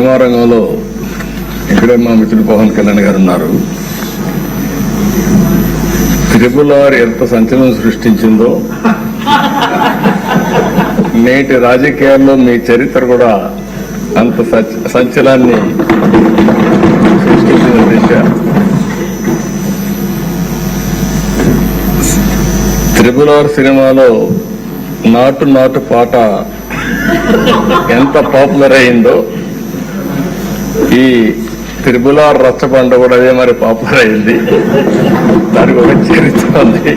Cinema రంగంలో ఇక్కడే మా మిత్రుడు పవన్ కళ్యాణ్ గారు ఉన్నారు. త్రిపుల్ ఎంత సంచలనం సృష్టించిందో నేటి రాజకీయాల్లో మీ చరిత్ర కూడా అంత సంచలనాన్ని సృష్టించిన దిశ. త్రిపుల్ సినిమాలో నాటు నాటు పాట ఎంత పాపులర్ అయిందో ఈ త్రిపుల్ రచ్చబండ కూడా అదే మరి పాపులర్ అయింది. దానికి ఒక చరిత్ర ఉంది.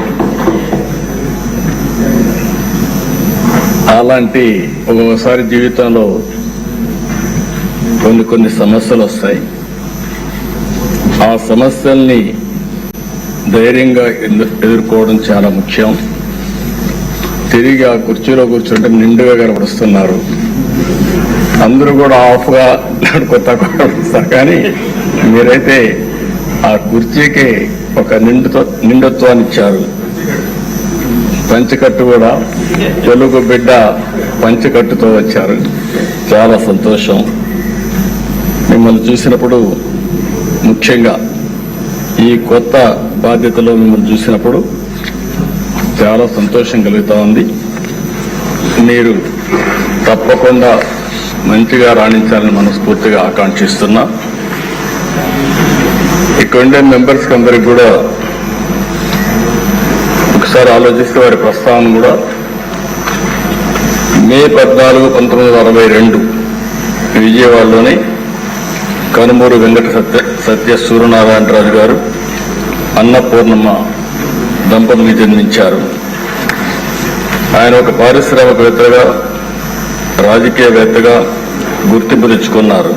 అలాంటి ఒక్కొక్కసారి జీవితంలో కొన్ని సమస్యలు వస్తాయి. ఆ సమస్యల్ని ధైర్యంగా ఎదుర్కోవడం చాలా ముఖ్యం. తిరిగి ఆ కుర్చీలో కూర్చుంటే నిండుగా కనపడుస్తున్నారు. అందరూ కూడా ఆఫ్గా కొత్త కనపడుస్తారు, కానీ మీరైతే ఆ కుర్చీకి ఒక నిండుత్వాన్ని ఇచ్చారు. పంచకట్టు కూడా తెలుగు బిడ్డ పంచకట్టుతో వచ్చారు. చాలా సంతోషం. మిమ్మల్ని చూసినప్పుడు, ముఖ్యంగా ఈ కొత్త బాధ్యతలో మిమ్మల్ని చూసినప్పుడు చాలా సంతోషం కలుగుతా ఉంది. మీరు తప్పకుండా మంచిగా రాణించాలని మనస్ఫూర్తిగా ఆకాంక్షిస్తున్నా. ఇక్కడుండే మెంబర్స్కి అందరికి కూడా ఒకసారి ఆలోచిస్తే వారి ప్రస్తావన కూడా మే 14, 1962 విజయవాడలోని కనుమూరు వెంకట సత్య సూర్యనారాయణరాజు గారు అన్నపూర్ణమ్మ దంపతులు జన్మించారు. ఆయన ఒక పారిశ్రామికవేత్తగా, రాజకీయవేత్తగా గుర్తింపు తెచ్చుకున్నారు.